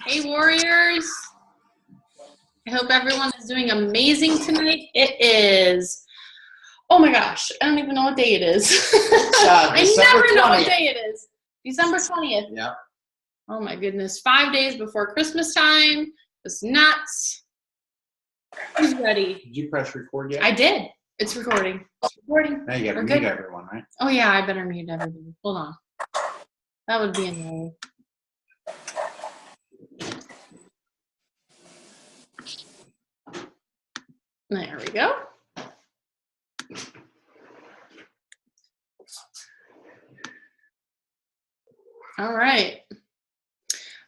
Hey, Warriors. I hope everyone is doing amazing tonight. It is, oh my gosh, I don't even know what day it is. I never know what day it is. December 20th. Yeah. Oh my goodness. 5 days before Christmas time. It's nuts. Who's ready? Did you press record yet? I did. It's recording. It's recording. Now you got to mute everyone, right? Oh yeah, I better mute everybody. Hold on. That would be annoying. There we go. All right.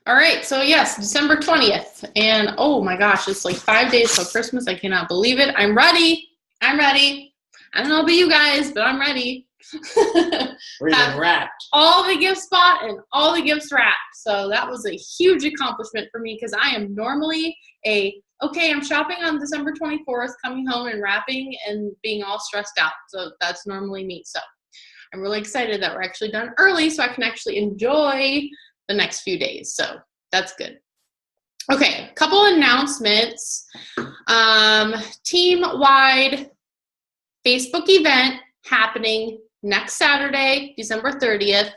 All right. So yes, December 20th. And oh my gosh, it's like 5 days till Christmas. I cannot believe it. I'm ready. I'm ready. I don't know about you guys, but I'm ready. We're even wrapped. All the gifts bought and all the gifts wrapped. So that was a huge accomplishment for me because I am normally okay, I'm shopping on December 24th, coming home and wrapping and being all stressed out. So that's normally me. So I'm really excited that we're actually done early so I can actually enjoy the next few days. So that's good. Okay, a couple announcements. Team-wide Facebook event happening next Saturday, December 30th.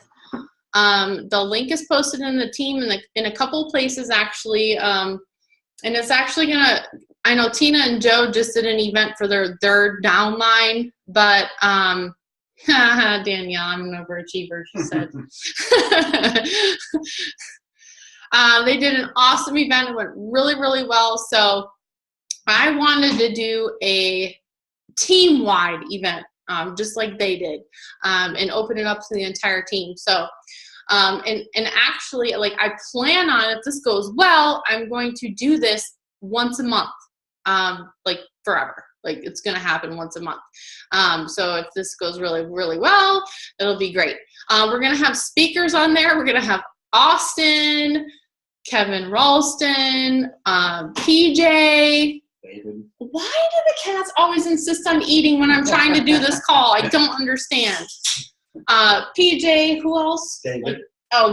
The link is posted in the team in a couple places actually. And it's actually gonna, I know Tina and Joe just did an event for their downline, but Danielle, I'm an overachiever, she said. They did an awesome event. It went really, really well. So I wanted to do a team-wide event, just like they did, and open it up to the entire team. So, and actually, like I plan on, if this goes well, I'm going to do this once a month, like forever. Like it's going to happen once a month. So if this goes really, really well, it'll be great. We're going to have speakers on there. We're going to have Austin, Kevin Ralston, PJ. David. Why do the cats always insist on eating when I'm trying to do this call? I don't understand. PJ, who else? David.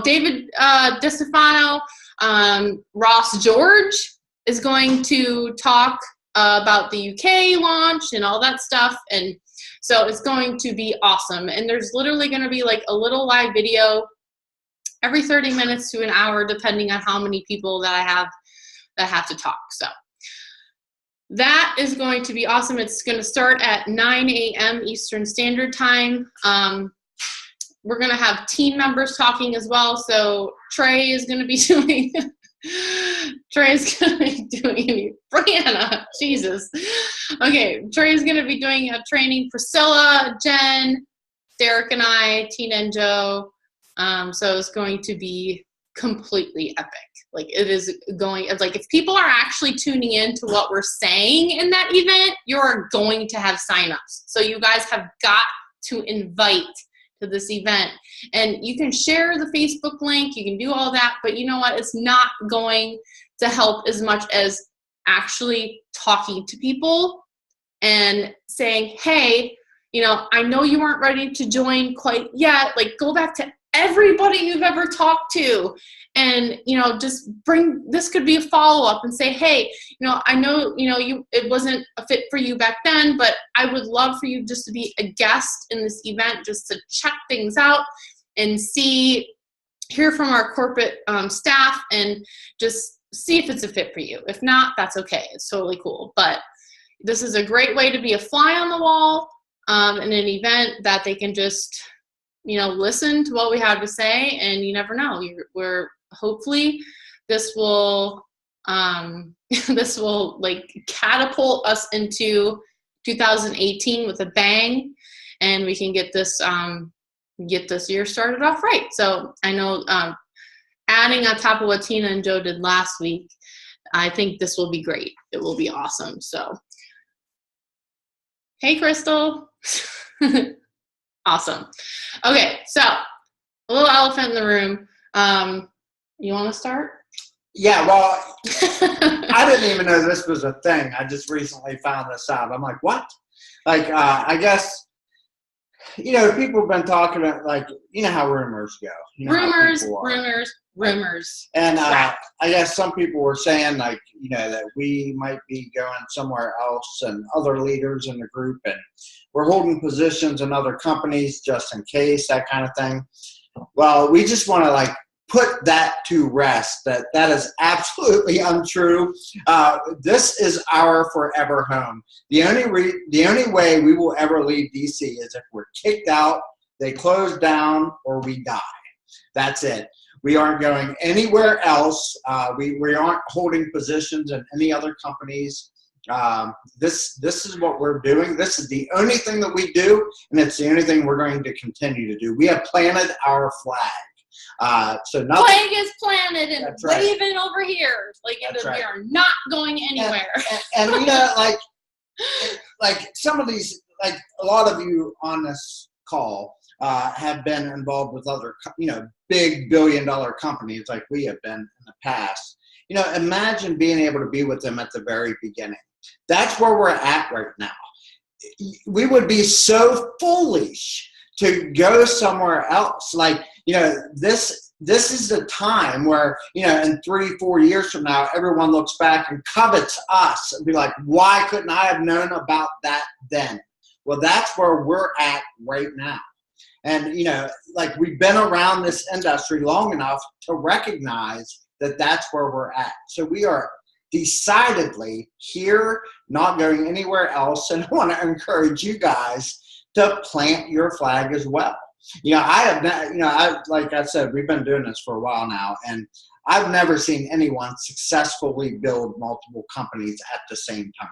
David DeStefano. Ross George is going to talk about the UK launch and all that stuff. And so it's going to be awesome. And there's literally going to be like a little live video every 30 minutes to an hour, depending on how many people that I have that have to talk. So that is going to be awesome. It's going to start at 9 a.m. Eastern Standard Time. We're going to have team members talking as well. So Trey is going to be doing, Brianna, Jesus. Okay, Trey is going to be doing a training. Priscilla, Jen, Derek and I, Tina and Joe. So it's going to be completely epic. Like it is going, it's like if people are actually tuning in to what we're saying in that event, you're going to have signups. So you guys have got to invite to this event. And you can share the Facebook link, you can do all that, but you know what? It's not going to help as much as actually talking to people and saying, hey, you know, I know you weren't ready to join quite yet. Like go back to everybody you've ever talked to and, you know, just bring, this could be a follow-up and say, hey, you know, I know, you know, it wasn't a fit for you back then, but I would love for you just to be a guest in this event, just to check things out and hear from our corporate staff and just see if it's a fit for you. If not, that's okay. It's totally cool. But this is a great way to be a fly on the wall in an event that they can just, you know, listen to what we have to say, and you never know. We're hopefully this will like catapult us into 2018 with a bang, and we can get this year started off right. So I know adding on top of what Tina and Joe did last week, I think this will be great. It will be awesome. So, hey, Crystal. Awesome. Okay, so a little elephant in the room. You want to start? Yeah, well, I didn't even know this was a thing. I just recently found this out. I'm like, what? Like, I guess People have been talking about, like, how rumors go. Rumors, How people are. rumors. And I guess some people were saying, like, that we might be going somewhere else, and other leaders in the group, and we're holding positions in other companies just in case, that kind of thing. Well, we just want to, like, put that to rest, that is absolutely untrue. This is our forever home. The only way we will ever leave DC is if we're kicked out, they close down, or we die. That's it. We aren't going anywhere else. We aren't holding positions in any other companies. This is what we're doing. This is the only thing that we do, and it's the only thing we're going to continue to do. We have planted our flag. So nothing. Flag is planted and waving over here. Like, right. We are not going anywhere. And like some of these, like a lot of you on this call have been involved with other, big billion-dollar companies like we have been in the past. Imagine being able to be with them at the very beginning. That's where we're at right now. We would be so foolish to go somewhere else. Like, this is the time where, in 3-4 years from now, everyone looks back and covets us and be like, why couldn't I have known about that then? Well, that's where we're at right now. And, like, we've been around this industry long enough to recognize that that's where we're at. So we are decidedly here, not going anywhere else. And I want to encourage you guys to plant your flag as well. Like I said, we've been doing this for a while now, and I've never seen anyone successfully build multiple companies at the same time.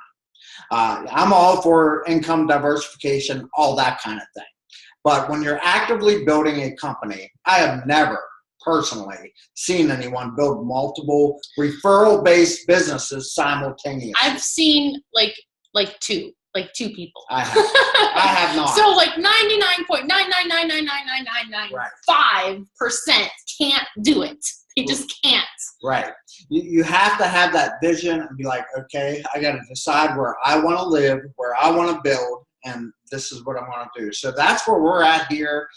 I'm all for income diversification, all that kind of thing. But when you're actively building a company, I have never personally seen anyone build multiple referral-based businesses simultaneously. I've seen like two people. I have not. So like 99.999999995% can't do it. They just can't. Right. You have to have that vision and be like, okay, I got to decide where I want to live, where I want to build, and this is what I want to do. So that's where we're at here.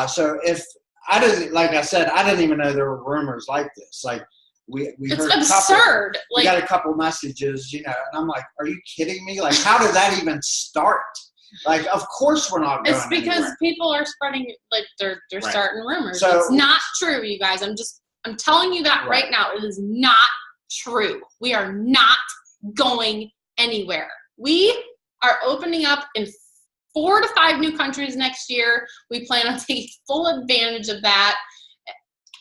So if I didn't, like I said, I didn't even know there were rumors like this. Like, we it's heard absurd. We got a couple messages, and I'm like, are you kidding me? Like, how did that even start? Like, of course we're not going It's because anywhere. people are spreading, like, they're Right. starting rumors. So, it's not true, you guys. I'm telling you that right now. It is not true. We are not going anywhere. We are opening up in 4 to 5 new countries next year. We plan on taking full advantage of that.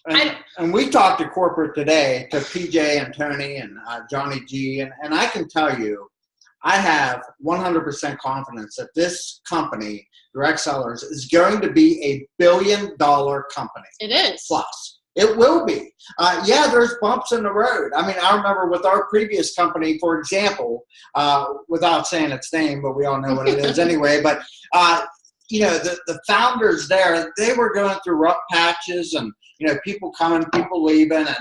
And we talked to corporate today, to PJ and Tony and Johnny G, and I can tell you, I have 100% confidence that this company, Direct Sellers, is going to be a $1 billion company. It is. Plus. It will be. Yeah, there's bumps in the road. I mean, I remember with our previous company, for example, without saying its name, but we all know what it is anyway, but, the founders there, they were going through rough patches and, people coming, people leaving, and,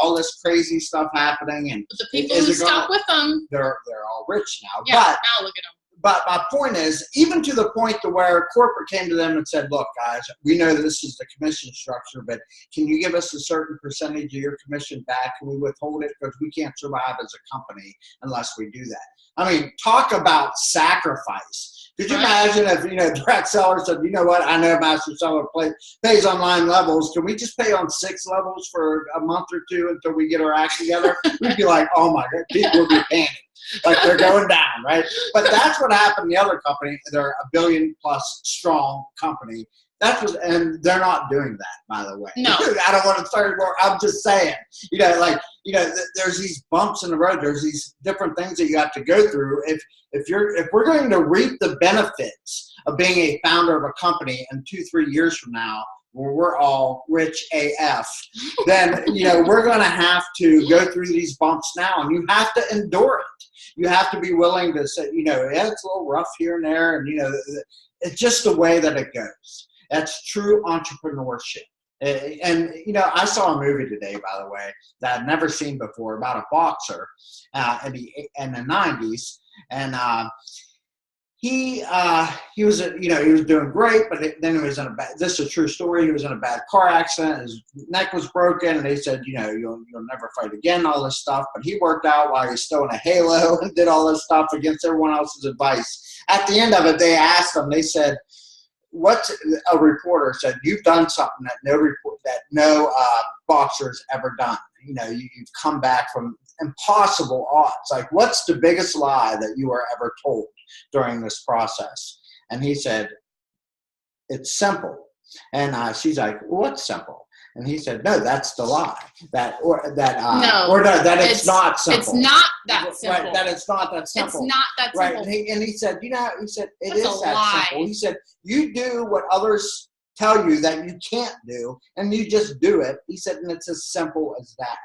all this crazy stuff happening. And the people who stuck with them, they're all rich now. Yeah, now look at them. But my point is, even to the point to where corporate came to them and said, look, guys, we know this is the commission structure, but can you give us a certain percentage of your commission back? Can we withhold it? Because we can't survive as a company unless we do that. I mean, talk about sacrifice. Could you imagine if, Direct Seller said, you know what, I know Master Seller pays on 9 levels. Can we just pay on 6 levels for a month or 2 until we get our act together? We'd be like, oh my God, people would be panicking. Like, they're going down, right? But that's what happened in the other company. They're a $1 billion+ strong company. And they're not doing that, by the way. No. I don't want to start more. I'm just saying, there's these bumps in the road. There's these different things that you have to go through. If we're going to reap the benefits of being a founder of a company in 2-3 years from now, where we're all rich AF, then, we're going to have to go through these bumps now, and you have to endure it. You have to be willing to say, yeah, it's a little rough here and there, and, it's just the way that it goes. That's true entrepreneurship. And, I saw a movie today, by the way, that I'd never seen before about a boxer in the 90s. And he was, he was doing great, but then he was in a bad, this is a true story. He was in a bad car accident. His neck was broken, and they said, you'll never fight again, all this stuff. But he worked out while he's still in a halo and did all this stuff against everyone else's advice. At the end of it, they asked him, they said, a reporter said, you've done something that no boxer's ever done. You've come back from impossible odds. Like, what's the biggest lie that you were ever told during this process? And he said, it's simple. And she's like, what's simple? And he said, no, that's the lie. That it's not simple. It's not that simple. Right, that it's not that simple. It's not that simple. Right. And he said, it That's is that simple. He said, you do what others tell you that you can't do, and you just do it. He said, and it's as simple as that.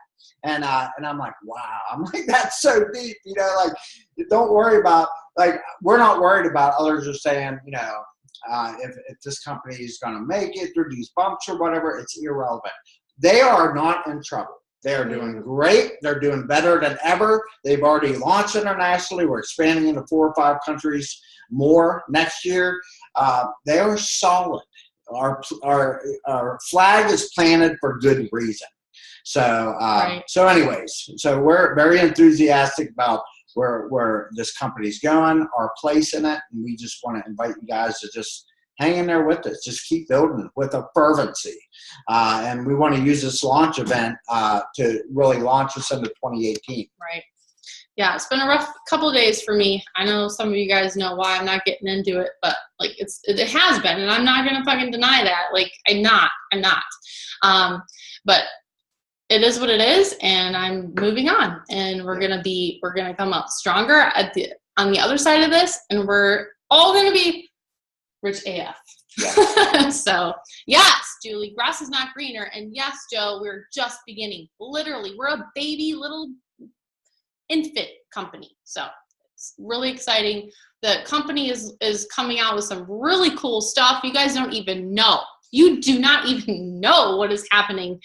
And I'm like, wow. I'm like, that's so deep. Like, don't worry about, like, we're not worried about others are saying, if this company is going to make it through these bumps or whatever, it's irrelevant. They are not in trouble. They are doing great. They're doing better than ever. They've already launched internationally. We're expanding into 4 or 5 countries more next year. They are solid. Our flag is planted for good reason. So, so anyways, so we're very enthusiastic about where this company's going, our place in it, and we just want to invite you guys to just hang in there with us. Just keep building with a fervency. And we want to use this launch event to really launch us into 2018. Right. Yeah, it's been a rough couple of days for me. I know some of you guys know why I'm not getting into it, but like it has been, and I'm not gonna fucking deny that. Like I'm not. But it is what it is, and I'm moving on, and we're gonna come out stronger on the other side of this, and we're all gonna be rich AF. Yeah. So yes, Julie, grass is not greener, and yes, Joe, we're just beginning. Literally, we're a baby little infant company, so it's really exciting. The company is coming out with some really cool stuff. You guys don't even know. You do not even know what is happening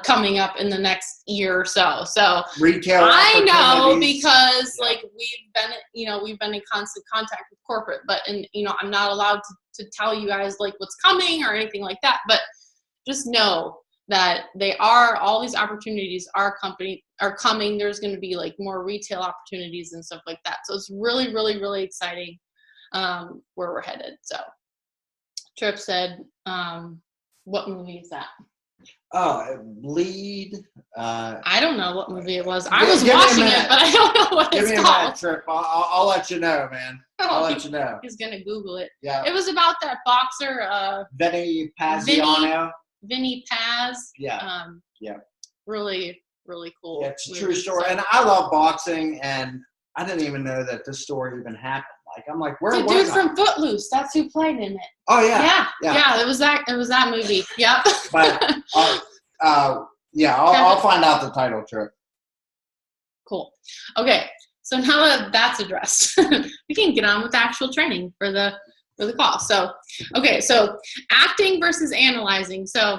coming up in the next year or so. So retail, I know because like we've been in constant contact with corporate, but I'm not allowed to tell you guys like what's coming or anything like that. But just know that all these opportunities are coming. There's going to be like more retail opportunities and stuff like that. So it's really, really, really exciting where we're headed. So Trip said, what movie is that? Oh, Bleed. I don't know what movie it was. I was watching it, but I don't know what it's called. Give me a minute, Trip. I'll let you know, man. I'll let you know. He's going to Google it. Yeah. It was about that boxer. Vinny Paziano. Vinny Paz. Yeah. Really, really cool. Yeah, it's a true story. And I love boxing, and I didn't even know that this story even happened. Like, I'm like, where was the dude from Footloose? That's who played in it. Oh yeah. Yeah. It was that movie. Yep. But I'll find out the title, Trip. Cool. Okay. So now that that's addressed, we can get on with the actual training for the call. So, okay. So acting versus analyzing. So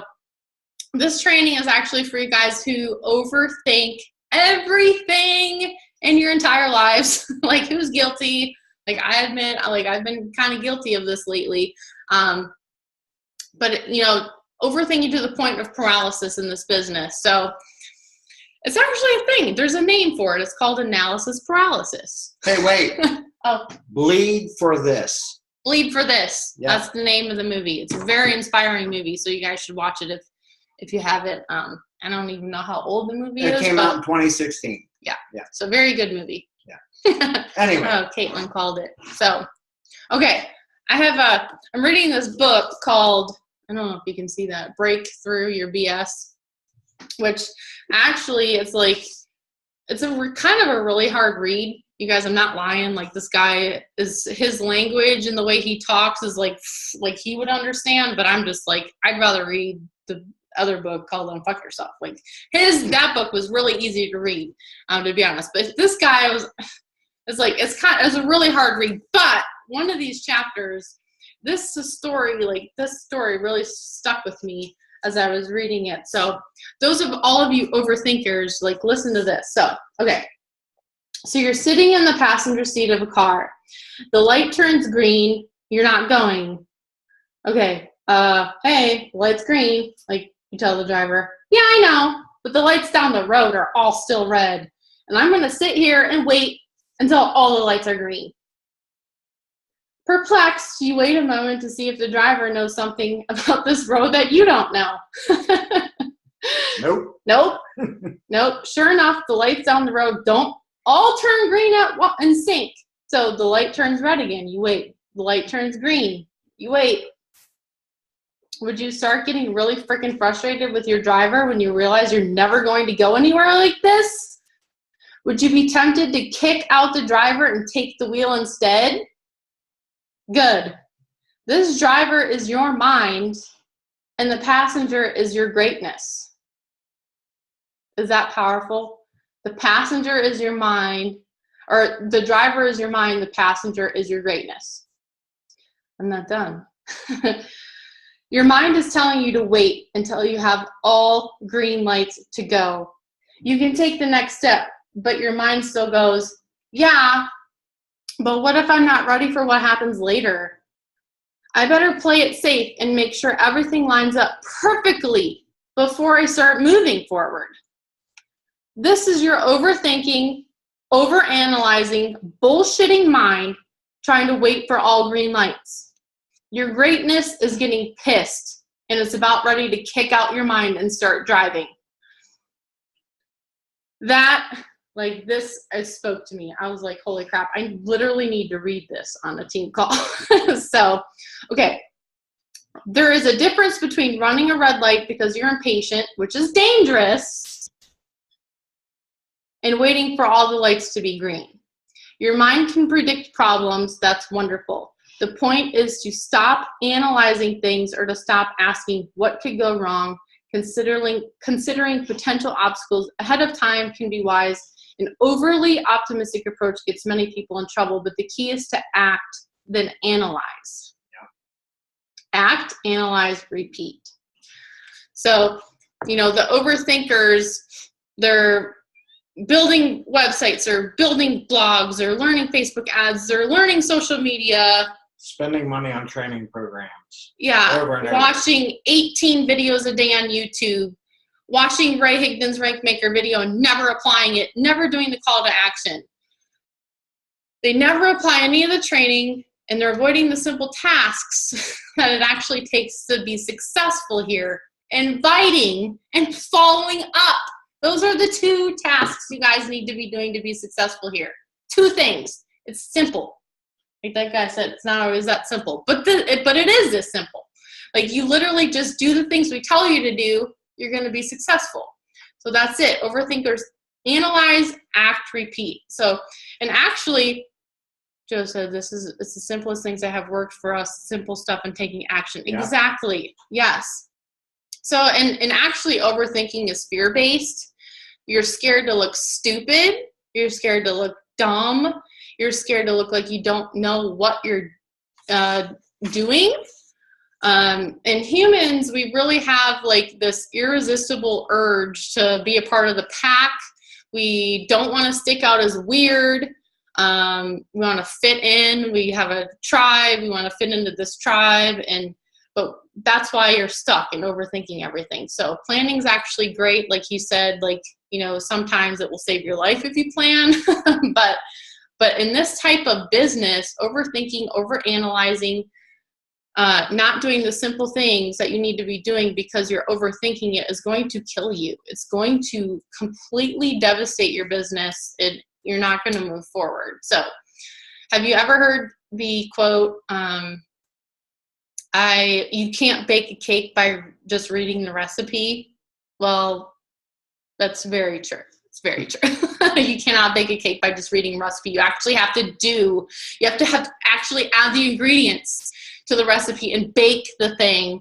this training is actually for you guys who overthink everything in your entire lives. Like, who's guilty? Like, I admit, like, I've been kind of guilty of this lately. But, overthinking to the point of paralysis in this business. So it's actually a thing. There's a name for it. It's called analysis paralysis. Hey, wait. Oh. Bleed for This. Bleed for This. Yeah. That's the name of the movie. It's a very inspiring movie, so you guys should watch it if you haven't. I don't even know how old the movie is. It came out in 2016. Yeah. So very good movie. Yeah. Anyway. Oh, Caitlin called it. So, okay. I'm reading this book called, I don't know if you can see that, Break Through Your BS, which actually it's kind of a really hard read. You guys, I'm not lying. Like, this guy his language and the way he talks is like he would understand, but I'm just like, I'd rather read the other book called Unfuck Yourself. Like, that book was really easy to read, to be honest. But this guy it's a really hard read. But one of these chapters, this story really stuck with me as I was reading it. So all of you overthinkers, like, listen to this. So, okay. So you're sitting in the passenger seat of a car. The light turns green. You're not going. Okay, hey, light's green. Like, you tell the driver, yeah, I know, but the lights down the road are all still red. And I'm going to sit here and wait until all the lights are green. Perplexed, you wait a moment to see if the driver knows something about this road that you don't know. Nope. Nope. Sure enough, the lights down the road don't all turn green in sync. So the light turns red again. You wait. The light turns green. You wait. Would you start getting really freaking frustrated with your driver when you realize you're never going to go anywhere like this? Would you be tempted to kick out the driver and take the wheel instead? Good. This driver is your mind, and the passenger is your greatness. Is that powerful? The passenger is your mind, or the driver is your mind, the passenger is your greatness. I'm not done. Your mind is telling you to wait until you have all green lights to go. You can take the next step, but your mind still goes, yeah, but what if I'm not ready for what happens later? I better play it safe and make sure everything lines up perfectly before I start moving forward. This is your overthinking, overanalyzing, bullshitting mind trying to wait for all green lights. Your greatness is getting pissed, and it's about ready to kick out your mind and start driving. That, like, this, it spoke to me. I was like, holy crap, I literally need to read this on a team call. So, okay. There is a difference between running a red light because you're impatient, which is dangerous, and waiting for all the lights to be green. Your mind can predict problems. That's wonderful. The point is to stop analyzing things or to stop asking what could go wrong. Considering potential obstacles ahead of time can be wise. An overly optimistic approach gets many people in trouble, but the key is to act, then analyze. Yeah. Act, analyze, repeat. So, the overthinkers, they're building websites or building blogs or learning Facebook ads or learning social media. Spending money on training programs. Yeah, watching 18 videos a day on YouTube, watching Ray Higdon's Rank Maker video and never applying it, never doing the call to action. They never apply any of the training, and they're avoiding the simple tasks that it actually takes to be successful here. Inviting and following up. Those are the two tasks you guys need to be doing to be successful here. Two things. It's simple. Like that guy said, it's not always that simple, but it is this simple. Like, you literally just do the things we tell you to do, you're going to be successful. So that's it. Overthinkers analyze, act, repeat. So, and actually, Joe said it's the simplest things that have worked for us, simple stuff and taking action. Yeah. Exactly. Yes. So, and actually overthinking is fear-based. You're scared to look stupid. You're scared to look dumb. You're scared to look like you don't know what you're doing. And humans, we really have like this irresistible urge to be a part of the pack. We don't want to stick out as weird. We want to fit in. We have a tribe. We want to fit into this tribe. But that's why you're stuck in overthinking everything. So planning is actually great. Like he said, like, sometimes it will save your life if you plan. But in this type of business, overthinking, overanalyzing, not doing the simple things that you need to be doing because you're overthinking it is going to kill you. It's going to completely devastate your business. You're not going to move forward. So have you ever heard the quote, you can't bake a cake by just reading the recipe? Well, that's very true. It's very true. You cannot bake a cake by just reading a recipe. You actually have to actually add the ingredients to the recipe and bake the thing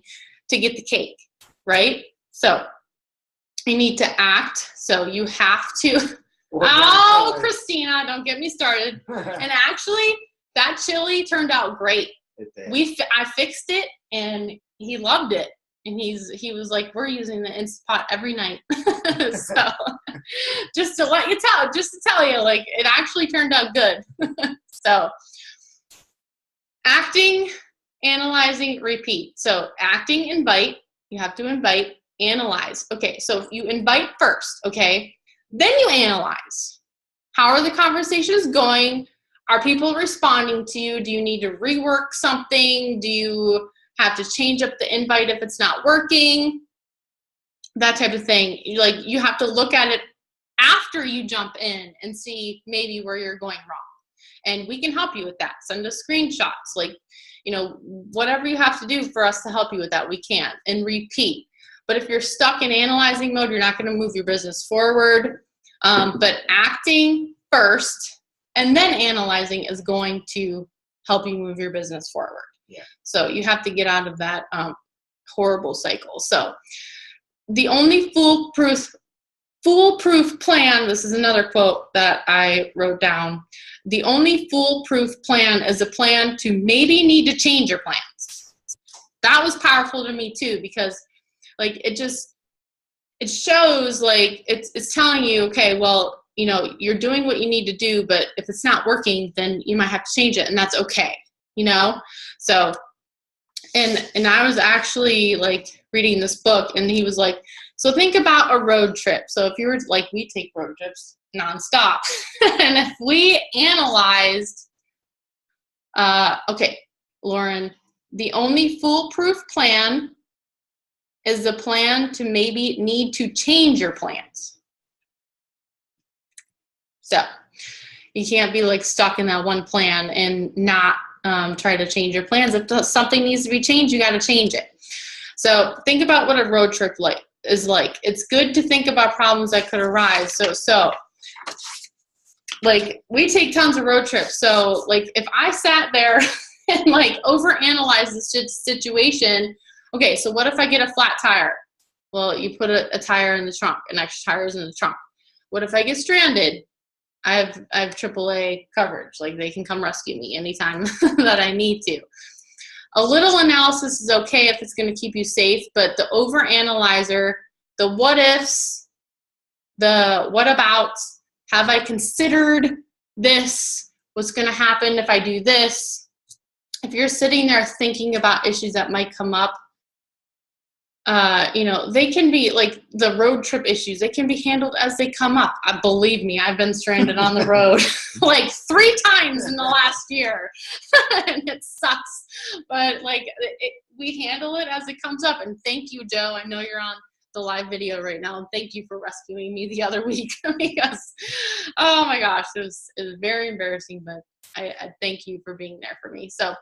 to get the cake, right? So you need to act. So you have to. Oh, Christina, don't get me started. And actually, that chili turned out great. I fixed it, and he loved it. And he was like, we're using the Instant Pot every night. So just to tell you, like, it actually turned out good. So acting, analyzing, repeat. So acting, invite. You have to invite, analyze. Okay, so if you invite first, okay, then you analyze. How are the conversations going? Are people responding to you? Do you need to rework something? Do you have to change up the invite if it's not working? That type of thing. Like, you have to look at it after you jump in and see maybe where you're going wrong. And we can help you with that. Send us screenshots, like, you know, whatever you have to do for us to help you with that, we can. And repeat. But if you're stuck in analyzing mode, you're not going to move your business forward. But acting first and then analyzing is going to help you move your business forward. Yeah. So you have to get out of that horrible cycle. So the only foolproof plan, this is another quote that I wrote down. The only foolproof plan is a plan to maybe need to change your plans. That was powerful to me too, because like it shows, like it's telling you, okay, well, you know, you're doing what you need to do, but if it's not working, then you might have to change it, and that's okay, you know? So, and I was actually like reading this book, and he was like, so think about a road trip. So if you were like, we take road trips nonstop, and if we analyzed, okay, Lauren, the only foolproof plan is the plan to maybe need to change your plans. So you can't be like stuck in that one plan and not try to change your plans. If something needs to be changed, you got to change it. So think about what a road trip is like. It's good to think about problems that could arise. So like we take tons of road trips. So like if I sat there and like overanalyze this situation, okay, so what if I get a flat tire? Well, you put a tire in the trunk, an extra tire is in the trunk. What if I get stranded? I have AAA coverage. Like they can come rescue me anytime that I need to. A little analysis is okay if it's going to keep you safe, but the overanalyzer, the what ifs, the what abouts, have I considered this? What's going to happen if I do this? If you're sitting there thinking about issues that might come up, you know, they can be like the road trip issues. They can be handled as they come up. Believe me, I've been stranded on the road like 3 times in the last year, and it sucks. But like, we handle it as it comes up. And thank you, Joe. I know you're on the live video right now, and thank you for rescuing me the other week because, oh my gosh, it was very embarrassing. But I thank you for being there for me. So,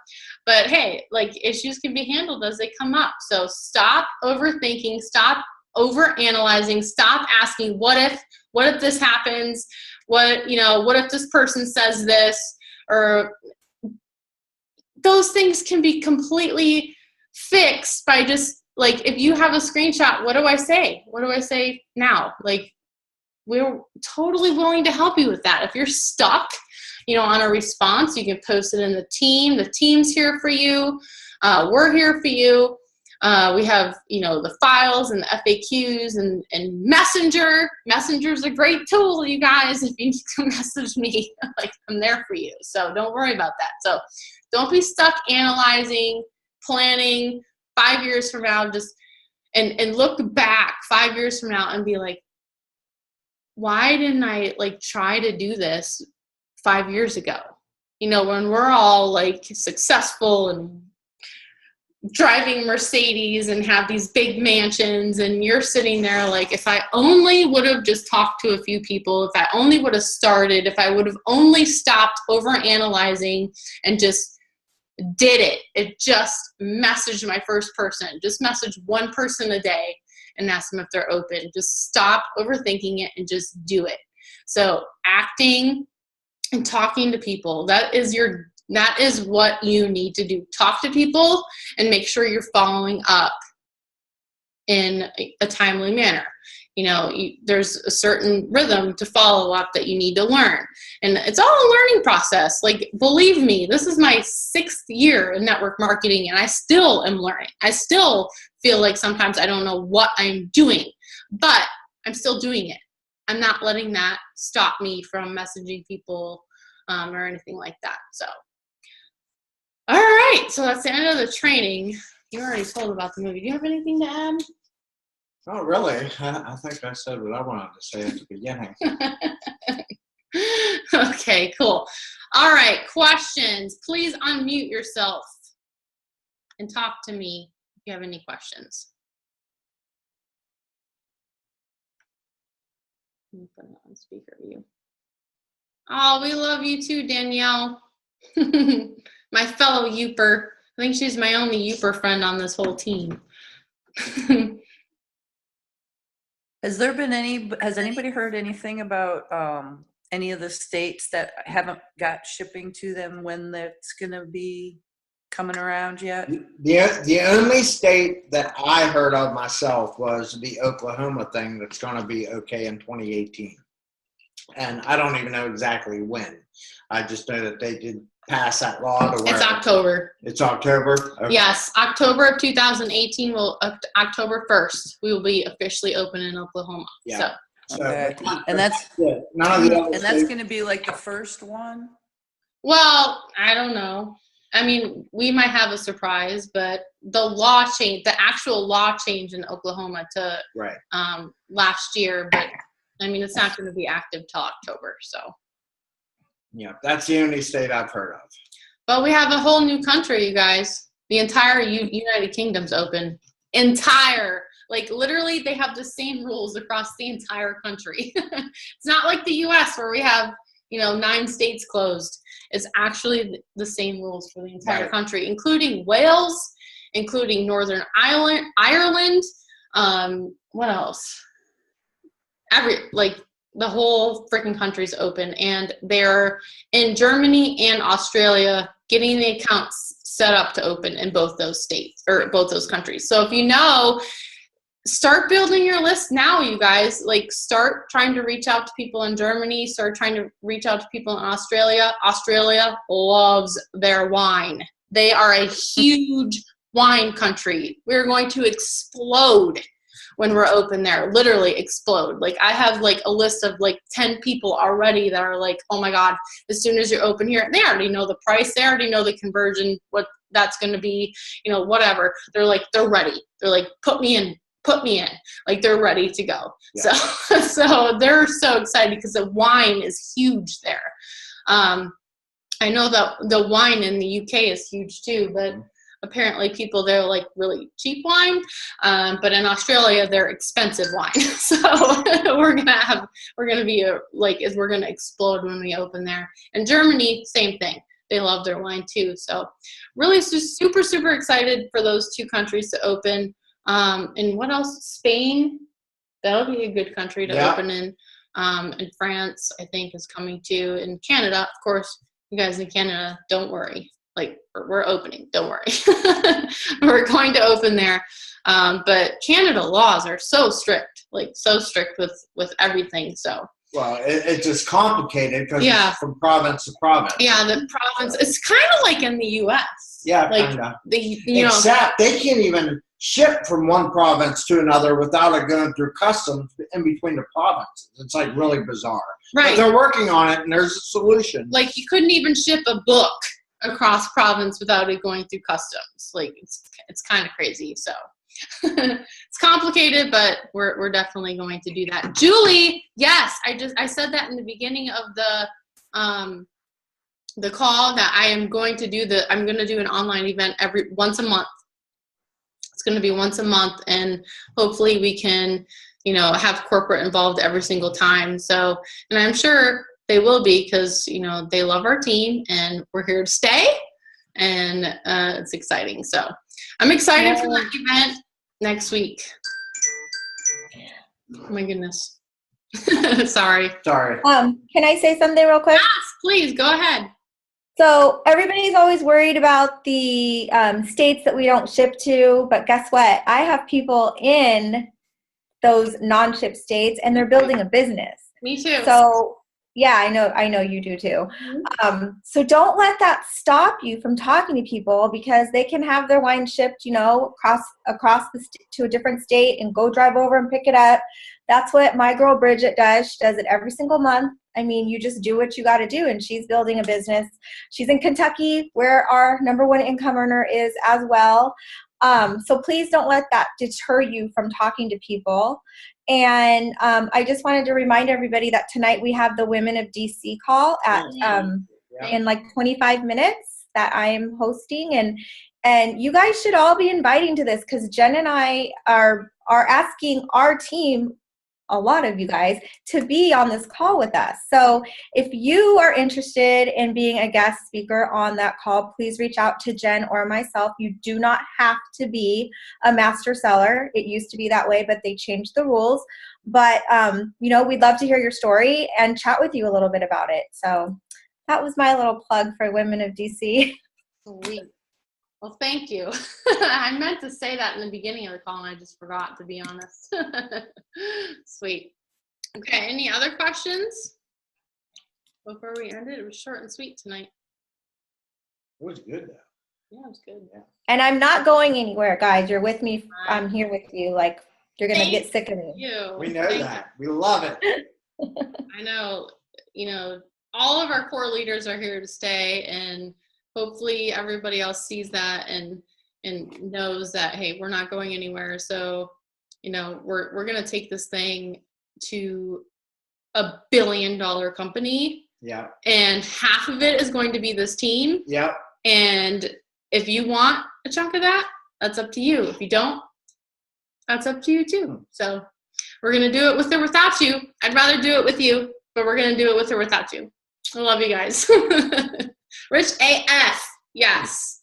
but hey, like issues can be handled as they come up. So stop overthinking, stop overanalyzing, stop asking, what if this happens? What if this person says this? Or those things can be completely fixed by just like, if you have a screenshot, what do I say? What do I say now? Like, we're totally willing to help you with that. If you're stuck, on a response, you can post it in the team. The team's here for you. We're here for you. We have, the files and the FAQs and Messenger. Messenger's a great tool, you guys. If you need to message me, like, I'm there for you. So don't worry about that. So don't be stuck analyzing, planning 5 years from now, and look back 5 years from now and be like, why didn't I try to do this 5 years ago? When we're all successful and driving Mercedes and have these big mansions, and you're sitting there if I only would have just talked to a few people, if I only would have started, if I would have only stopped overanalyzing and just did it just messaged my first person, just message one person a day and ask them if they're open. Just stop overthinking it and just do it. So acting and talking to people, that is what you need to do. Talk to people and make sure you're following up in a timely manner. There's a certain rhythm to follow up that you need to learn. And it's all a learning process. Believe me, this is my 6th year in network marketing, and I still am learning. I still feel like sometimes I don't know what I'm doing, but I'm still doing it. I'm not letting that stop me from messaging people or anything like that. So, all right. So that's the end of the training. You already told about the movie. Do you have anything to add? Oh, really? I think I said what I wanted to say at the beginning. Okay, cool. All right, questions. Please unmute yourself and talk to me if you have any questions. Let me put it on speaker view. Oh, we love you too, Danielle. My fellow Youper. I think she's my only Youper friend on this whole team. Has anybody heard anything about any of the states that haven't got shipping to them when that's going to be coming around yet? The only state that I heard of myself was the Oklahoma thing that's going to be okay in 2018. And I don't even know exactly when. I just know that they did pass that law to where It's October. It's October? Okay. Yes, October of 2018 October 1st, we will be officially open in Oklahoma. Yeah. Okay. So, And that's none of the other and that's going to be like the first one? Well, I don't know. I mean, we might have a surprise, but the actual law change in Oklahoma to right. Last year, but I mean, it's not going to be active till October. So, yeah, that's the only state I've heard of. But we have a whole new country, you guys. The entire United Kingdom's open. Like literally, they have the same rules across the entire country. It's not like the U.S. where we have 9 states closed. It's actually the same rules for the entire country, including Wales, including Northern Ireland. What else? The whole freaking country's open, and they're in Germany and Australia getting the accounts set up to open in both those states or both those countries. So if start building your list now, you guys. Like, start trying to reach out to people in Germany. Start trying to reach out to people in Australia. Australia loves their wine. They are a huge wine country. We're going to explode when we're open there, literally explode. Like, I have like a list of like 10 people already that are like, oh my God, as soon as you're open here, they already know the price. They already know the conversion, what that's going to be, whatever. They're ready. They're like, put me in. Like, they're ready to go. Yeah. So they're so excited because the wine is huge there. I know that the wine in the UK is huge too, but apparently people there like really cheap wine, but in Australia they're expensive wine. So we're gonna explode when we open there. And Germany, same thing. They love their wine too. So really just super, super excited for those 2 countries to open. And what else? Spain, that'll be a good country to open in. And France, I think, is coming too. And Canada, of course, you guys in Canada, don't worry. Like, we're opening, don't worry. We're going to open there. But Canada laws are so strict with everything. So. Well, it's just complicated because it's from province to province. Yeah, the province. It's kind of like in the U.S. Yeah, kind of. Except they can't even ship from one province to another without it going through customs in between the provinces. It's like really bizarre. Right. But they're working on it, and there's a solution. Like, you couldn't even ship a book across province without it going through customs. Like, it's kind of crazy. So it's complicated, but we're definitely going to do that. Julie, yes, I said that in the beginning of the call that I'm going to do an online event once a month. It's going to be once a month, and hopefully we can, have corporate involved every single time. So, and I'm sure they will be because, they love our team and we're here to stay, and it's exciting. So I'm excited for that event next week. Oh my goodness. Sorry. Can I say something real quick? Yes, please, go ahead. So everybody's always worried about the states that we don't ship to, but guess what? I have people in those non-ship states, and they're building a business. Me too. So yeah, I know you do too. So don't let that stop you from talking to people, because they can have their wine shipped, across to a different state and go drive over and pick it up. That's what my girl Bridget does. She does it every single month. I mean, you just do what you got to do, and she's building a business. She's in Kentucky, where our #1 income earner is as well. So please don't let that deter you from talking to people. And I just wanted to remind everybody that tonight we have the Women of DC call at in like 25 minutes that I am hosting, and you guys should all be inviting to this, because Jen and I are asking our team, a lot of you guys, to be on this call with us. So if you are interested in being a guest speaker on that call, please reach out to Jen or myself. You do not have to be a master seller. It used to be that way, but they changed the rules. But you know, we'd love to hear your story and chat with you a little bit about it. So that was my little plug for Women of DC. Sweet. Well, thank you. I meant to say that in the beginning of the call, and I just forgot, to be honest. Sweet. Okay, any other questions before we end it? It was short and sweet tonight. It was good, though. Yeah, it was good. Yeah. And I'm not going anywhere, guys. You're with me. I'm here with you. Like, you're going to get sick of me. You. We know that. We love it. I know, you know, all of our core leaders are here to stay, and hopefully everybody else sees that and knows that, hey, we're not going anywhere. So, you know, we're going to take this thing to $1 billion company. Yeah. And half of it is going to be this team. Yep. And if you want a chunk of that, that's up to you. If you don't, that's up to you too. So we're going to do it with or without you. I'd rather do it with you, but we're going to do it with or without you. I love you guys. Rich AF. Yes.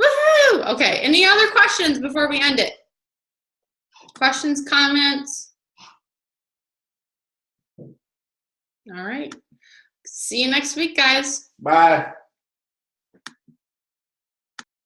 Woohoo! Okay. Any other questions before we end it? Questions, comments? All right. See you next week, guys. Bye.